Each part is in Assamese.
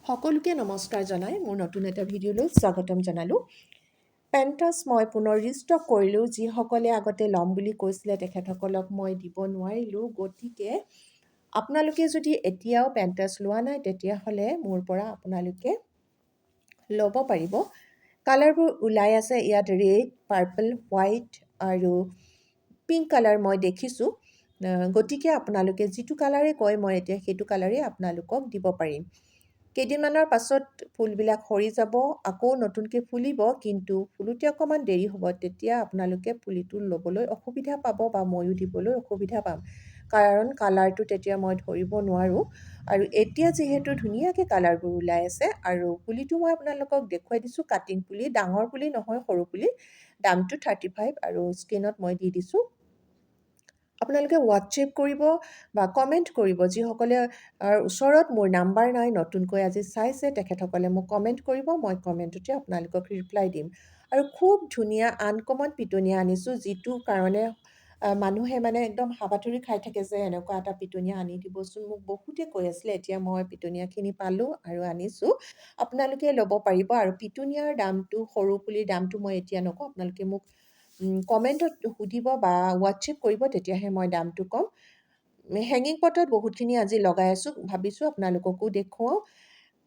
সকলোকে নমস্কাৰ জনাই মোৰ নতুন এটা ভিডিঅ'লৈ স্বাগতম জনালোঁ। পেণ্টাছ মই পুনৰ ৰিষ্টক কৰিলোঁ। যিসকলে আগতে ল'ম বুলি কৈছিলে তেখেতসকলক মই দিব নোৱাৰিলোঁ। গতিকে আপোনালোকে যদি এতিয়াও পেণ্টাছ লোৱা নাই তেতিয়াহ'লে মোৰ পৰা আপোনালোকে ল'ব পাৰিব। কালাৰবোৰ ওলাই আছে ইয়াত ৰেড, পাৰ্পল, হোৱাইট আৰু পিংক কালাৰ মই দেখিছোঁ। গতিকে আপোনালোকে যিটো কালাৰে কয় মই এতিয়া সেইটো কালাৰে আপোনালোকক দিব পাৰিম। কেইদিনমানৰ পাছত ফুলবিলাক সৰি যাব, আকৌ নতুনকৈ ফুলিব, কিন্তু ফুলোতে অকণমান দেৰি হ'ব। তেতিয়া আপোনালোকে পুলিটো ল'বলৈ অসুবিধা পাব বা ময়ো দিবলৈ অসুবিধা পাম, কাৰণ কালাৰটো তেতিয়া মই ধৰিব নোৱাৰোঁ। আৰু এতিয়া যিহেতু ধুনীয়াকৈ কালাৰবোৰ ওলাই আছে আৰু পুলিটো মই আপোনালোকক দেখুৱাই দিছোঁ। কাটিং পুলি, ডাঙৰ পুলি নহয়, সৰু পুলি। দামটো 35 আৰু স্ক্ৰীণত মই দি দিছোঁ। আপোনালোকে হোৱাটছএপ কৰিব বা কমেণ্ট কৰিব। যিসকলে ওচৰত মোৰ নাম্বাৰ নাই, নতুনকৈ আজি চাইছে, তেখেতসকলে মোক কমেণ্ট কৰিব। মই কমেণ্টতে আপোনালোকক ৰিপ্লাই দিম। আৰু খুব ধুনীয়া আনকমন পিটনীয়া আনিছোঁ, যিটো কাৰণে মানুহে মানে একদম হাবাথুৰি খাই থাকে যে এনেকুৱা এটা পিটনীয়া আনি দিবচোন। মোক বহুতে কৈ আছিলে, এতিয়া মই পিটনীয়াখিনি পালোঁ আৰু আনিছোঁ। আপোনালোকে ল'ব পাৰিব। আৰু পিটনীয়াৰ দামটো, সৰু পুলিৰ দামটো মই এতিয়া নকওঁ, আপোনালোকে মোক কমেণ্টত সুধিব বা হোৱাটছএপ কৰিব, তেতিয়াহে মই দামটো ক'ম। হেঙিং পটত বহুতখিনি আজি লগাই আছোঁ, ভাবিছোঁ আপোনালোককো দেখুৱাওঁ।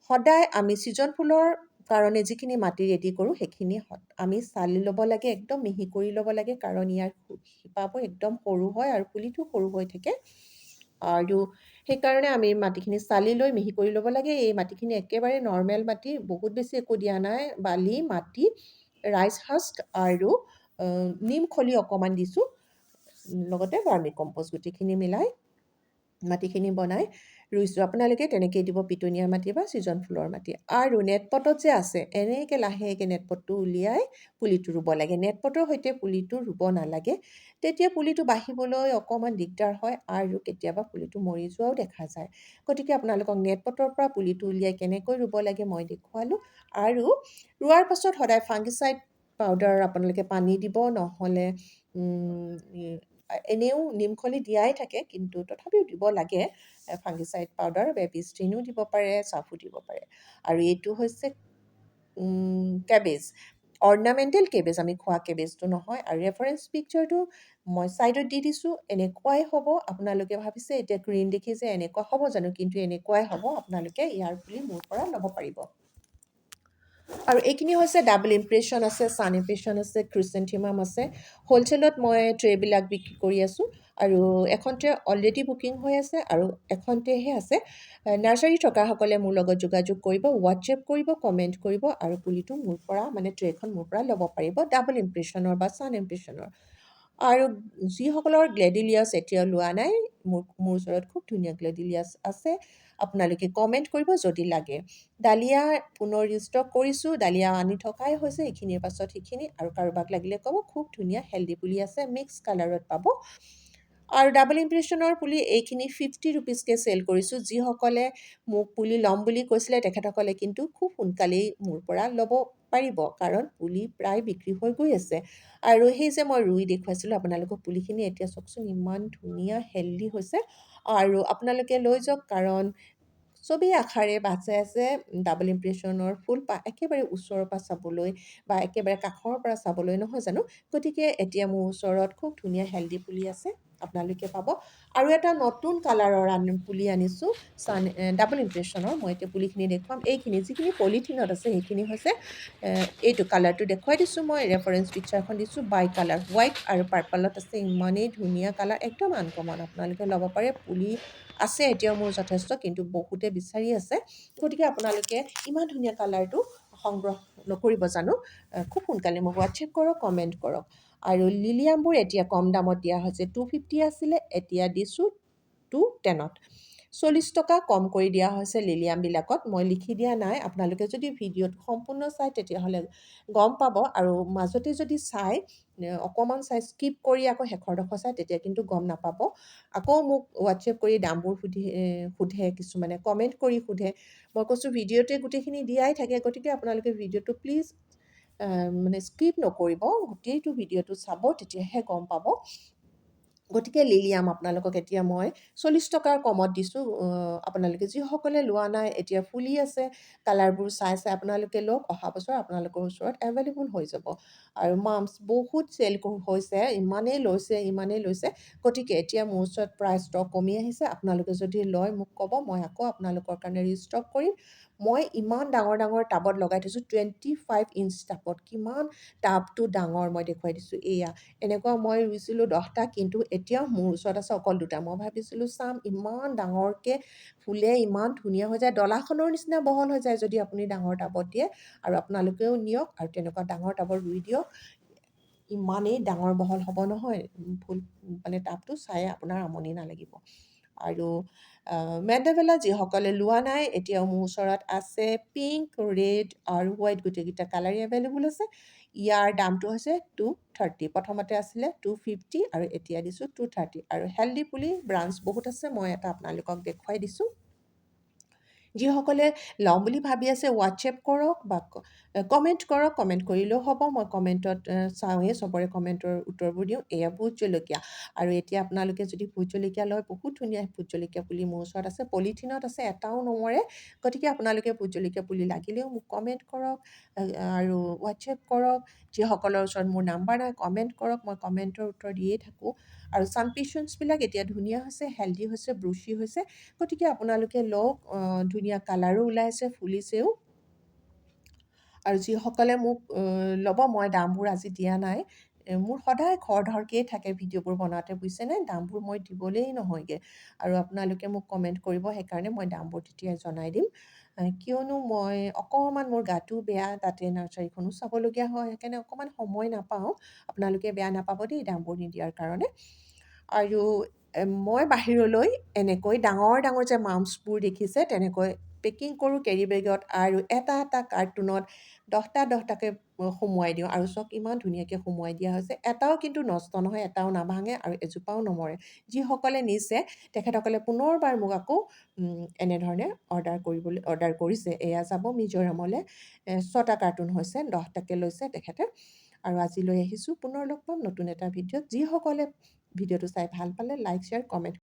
সদায় আমি ছিজন ফুলৰ কাৰণে যিখিনি মাটি ৰেডি কৰোঁ সেইখিনি আমি চালি ল'ব লাগে, একদম মিহি কৰি ল'ব লাগে, কাৰণ ইয়াৰ শিপাবোৰ একদম সৰু হয় আৰু পুলিটো সৰু হৈ থাকে। আৰু সেইকাৰণে আমি মাটিখিনি চালি লৈ মিহি কৰি ল'ব লাগে। এই মাটিখিনি একেবাৰে নৰ্মেল মাটি, বহুত বেছি একো দিয়া নাই। বালি, মাটি, ৰাইচ হাস্ক আৰু নিম খলি অকণমান দিছোঁ, লগতে ভাৰ্মি কম্প'ষ্ট গোটেইখিনি মিলাই মাটিখিনি বনাই ৰুইছোঁ। আপোনালোকে তেনেকৈয়ে দিব, পিটনীয়াৰ মাটি বা ছিজন ফুলৰ মাটি। আৰু নেটপটত যে আছে, এনেকৈ লাহেকৈ নেটপটটো উলিয়াই পুলিটো ৰুব লাগে। নেটপটৰ সৈতে পুলিটো ৰুব নালাগে, তেতিয়া পুলিটো বাঢ়িবলৈ অকণমান দিগদাৰ হয় আৰু কেতিয়াবা পুলিটো মৰি যোৱাও দেখা যায়। গতিকে আপোনালোকক নেটপটৰ পৰা পুলিটো উলিয়াই কেনেকৈ ৰুব লাগে মই দেখুৱালোঁ। আৰু ৰোৱাৰ পাছত সদায় ফাংগিচাইড পাউডাৰ আপোনালোকে পানী দিব, নহ'লে এনেও নিমখলি দিয়াই থাকে, কিন্তু তথাপিও দিব লাগে ফাংগিচাইড পাউডাৰ। বেবিষ্ট্ৰিনো দিব পাৰে, চাফো দিব পাৰে। আৰু এইটো হৈছে কেবেজ, অৰ্নামেণ্টেল কেবেজ, আমি খোৱা কেবেজটো নহয়। আৰু ৰেফাৰেঞ্চ পিকচাৰটো মই ছাইডত দি দিছোঁ। এনেকুৱাই হ'ব। আপোনালোকে ভাবিছে এতিয়া গ্ৰীণ দেখিছে এনেকুৱা হ'ব জানো, কিন্তু এনেকুৱাই হ'ব। আপোনালোকে ইয়াৰ পুলি মোৰ পৰা ল'ব পাৰিব। আৰু এইখিনি হৈছে ডাবল ইমপ্ৰেশ্যন আছে, ছান ইমপ্ৰেশ্যন আছে, ক্ৰিচেণ্থেমাম আছে। হ'লচেলত মই ট্ৰেবিলাক বিক্ৰী কৰি আছোঁ আৰু এখন ট্ৰে অলৰেডি বুকিং হৈ আছে আৰু এখন ট্ৰেহে আছে। নাৰ্চাৰী থকাসকলে মোৰ লগত যোগাযোগ কৰিব, হোৱাটছএপ কৰিব, কমেণ্ট কৰিব আৰু পুলিটো মোৰ পৰা, মানে ট্ৰেখন মোৰ পৰা ল'ব পাৰিব, ডাবল ইমপ্ৰেশ্যনৰ বা ছান ইমপ্ৰেশ্যনৰ। আৰু যিসকলৰ গ্লেডিলিয়াছ এতিয়াও লোৱা নাই, মোৰ ওচৰত খুব ধুনীয়া গ্লেডিলিয়াছ আছে। আপোনালোকে কমেণ্ট কৰিব যদি লাগে। ডালিয়া পুনৰ ৰিষ্টক কৰিছোঁ, ডালিয়া আনি থকাই হৈছে, এইখিনিৰ পাছত সেইখিনি। আৰু কাৰোবাক লাগিলে ক'ব, খুব ধুনীয়া হেল্ডি পুলি আছে, মিক্স কালাৰত পাব। আৰু ডাবল ইমপ্ৰেশ্যনৰ পুলি এইখিনি 50 ৰুপিজকৈ চেল কৰিছোঁ। যিসকলে মোক পুলি ল'ম বুলি কৈছিলে তেখেতসকলে কিন্তু খুব সোনকালেই মোৰ পৰা ল'ব পাৰিব, কাৰণ পুলি প্ৰায় বিক্ৰী হৈ গৈ আছে। আৰু সেই যে মই ৰুই দেখুৱাইছিলোঁ আপোনালোকক পুলিখিনি, এতিয়া চাওকচোন ইমান ধুনীয়া হেল্ডি হৈছে। আৰু আপোনালোকে লৈ যাওক, কাৰণ চবেই আশাৰে বাচাই আছে ডাবল ইমপ্ৰেশ্যনৰ ফুল একেবাৰে ওচৰৰ পৰা চাবলৈ বা একেবাৰে কাষৰ পৰা চাবলৈ, নহয় জানো? গতিকে এতিয়া মোৰ ওচৰত খুব ধুনীয়া হেল্ডি পুলি আছে, আপোনালোকে পাব। আৰু এটা নতুন কালাৰৰ পুলি আনিছোঁ, ডাবল ইমপ্ৰেশ্যনৰ। মই এতিয়া পুলিখিনি দেখুৱাম। এইখিনি যিখিনি পলিথিনত আছে সেইখিনি হৈছে এইটো কালাৰটো দেখুৱাই দিছোঁ। মই ৰেফাৰেঞ্চ পিকচাৰখন দিছোঁ, বাই কালাৰ, হোৱাইট আৰু পাৰ্পলত আছে। ইমানেই ধুনীয়া কালাৰ, একদম আনকমন, আপোনালোকে ল'ব পাৰে। পুলি আছে এতিয়াও মোৰ যথেষ্ট, কিন্তু বহুতে বিচাৰি আছে। গতিকে আপোনালোকে ইমান ধুনীয়া কালাৰটো সংগ্ৰহ নকৰিব জানো? খুব সোনকালে মোক হোৱাটছএপ কৰক, কমেণ্ট কৰক। আৰু লিলিয়ামবোৰ এতিয়া কম দামত দিয়া হৈছে। 250 আছিলে, এতিয়া দিছোঁ 210ত। 40 টকা কম কৰি দিয়া হৈছে লিলিয়ামবিলাকত। মই লিখি দিয়া নাই, আপোনালোকে যদি ভিডিঅ'টো সম্পূৰ্ণ চায় তেতিয়াহ'লে গম পাব। আৰু মাজতে যদি চাই অকণমান চাই স্কিপ কৰি আকৌ শেষৰডোখৰ চাই, তেতিয়া কিন্তু গম নাপাব। আকৌ মোক হোৱাটছএপ কৰি দামবোৰ সোধে, কিছুমানে কমেণ্ট কৰি সোধে। মই কৈছোঁ ভিডিঅ'টোৱে গোটেইখিনি দিয়াই থাকে, গতিকে আপোনালোকে ভিডিঅ'টো প্লিজ মানে স্কিপ নকৰিব, গোটেইটো ভিডিঅ'টো চাব, তেতিয়াহে গম পাব। গতিকে লিলিয়াম আপোনালোকক এতিয়া মই 40 টকাৰ কমত দিছোঁ। আপোনালোকে যিসকলে লোৱা নাই, এতিয়া ফুলি আছে, কালাৰবোৰ চাই চাই আপোনালোকে লওক। অহা বছৰ আপোনালোকৰ ওচৰত এভেইলেবল হৈ যাব। আৰু মাম্পছ বহুত চেল হৈছে, ইমানেই লৈছে। গতিকে এতিয়া মোৰ ওচৰত প্ৰায় ষ্টক কমি আহিছে। আপোনালোকে যদি লয় মোক ক'ব, মই আকৌ আপোনালোকৰ কাৰণে ৰিষ্টক কৰিম। মই ইমান ডাঙৰ ডাঙৰ টাবত লগাই থৈছোঁ, 25 ইঞ্চ টাবত। কিমান টাবটো ডাঙৰ মই দেখুৱাই দিছোঁ। এয়া এনেকুৱা মই ৰুইছিলোঁ 10টা, কিন্তু এতিয়াও মোৰ ওচৰত আছে অকল 2টা। মই ভাবিছিলোঁ চাম, ইমান ডাঙৰকৈ ফুলে, ইমান ধুনীয়া হৈ যায়, ডলাখনৰ নিচিনা বহল হৈ যায় যদি আপুনি ডাঙৰ টাবত দিয়ে। আৰু আপোনালোকেও নিয়ক আৰু তেনেকুৱা ডাঙৰ টাবত ৰুই দিয়ক। ইমানেই ডাঙৰ বহল হ'ব নহয়, ফুল মানে টাবটো চাই আপোনাৰ আমনি নালাগিব। আৰু মেণ্ডাভেলা যিসকলে লোৱা নাই, এতিয়াও মোৰ ওচৰত আছে। পিংক, ৰেড আৰু হোৱাইট গোটেইকেইটা কালাৰেই এভেইলেবল আছে। ইয়াৰ দামটো হৈছে 230। প্ৰথমতে আছিলে 250 আৰু এতিয়া দিছোঁ 230। আৰু হেল্ডি পুলি ব্ৰাঞ্চ বহুত আছে, মই এটা আপোনালোকক দেখুৱাই দিছোঁ। যিসকলে ল'ম বুলি ভাবি আছে হোৱাটছএপ কৰক বা কমেণ্ট কৰক। কমেণ্ট কৰিলেও হ'ব, মই কমেণ্টত চাওঁৱেই, চবৰে কমেণ্টৰ উত্তৰবোৰ দিওঁ। এয়া ভোট জলকীয়া। আৰু এতিয়া আপোনালোকে যদি ভোট জলকীয়া লয়, বহুত ধুনীয়া ভোট জলকীয়া পুলি মোৰ ওচৰত আছে, পলিথিনত আছে, এটাও নমৰে। গতিকে আপোনালোকে ভোট জলকীয়া পুলি লাগিলেও মোক কমেণ্ট কৰক আৰু হোৱাটছএপ কৰক। যিসকলৰ ওচৰত মোৰ নাম্বাৰ নাই, কমেণ্ট কৰক, মই কমেণ্টৰ উত্তৰ দিয়েই থাকোঁ। আৰু ছানপিচনছবিলাক এতিয়া ধুনীয়া হৈছে, হেল্ডি হৈছে, ব্ৰুচি হৈছে। গতিকে আপোনালোকে লওক, ধুনীয়া কালাৰো ওলাইছে, ফুলিছেও। আৰু যিসকলে মোক ল'ব, মই দামবোৰ আজি দিয়া নাই। মোৰ সদায় খৰধৰকেই থাকে ভিডিঅ'বোৰ বনাওঁতে, বুজিছেনে? দামবোৰ মই দিবলৈই নহয়গৈ। আৰু আপোনালোকে মোক কমেণ্ট কৰিব, সেইকাৰণে মই দামবোৰ তেতিয়াই জনাই দিম। কিয়নো মই অকণমান মোৰ গাটো বেয়া, তাতে নাৰ্চাৰীখনো চাবলগীয়া হয়, সেইকাৰণে অকণমান সময় নাপাওঁ। আপোনালোকে বেয়া নাপাব দেই দামবোৰ নিদিয়াৰ কাৰণে। আৰু মই বাহিৰলৈ এনেকৈ ডাঙৰ ডাঙৰ যে মাম্পছবোৰ দেখিছে, তেনেকৈ পেকিং কৰোঁ কেৰি বেগত, আৰু এটা এটা কাৰ্টুনত 10টাকৈ সুমুৱাই দিওঁ। আৰু চাওক ইমান ধুনীয়াকৈ সুমুৱাই দিয়া হৈছে। এটাও কিন্তু নষ্ট নহয়, এটাও নাভাঙে আৰু এজোপাও নমৰে। যিসকলে নিছে তেখেতসকলে পুনৰবাৰ মোক আকৌ এনেধৰণে অৰ্ডাৰ কৰিছে। এয়া যাব মিজোৰামলৈ, 6টা কাৰ্টুন হৈছে, 10টাকৈ লৈছে তেখেতে। আৰু আজি লৈ আহিছোঁ। পুনৰ লগ পাম নতুন এটা ভিডিঅ'ত। যিসকলে ভিডিঅ'টো চাই ভাল পালে লাইক, শ্বেয়াৰ, কমেণ্ট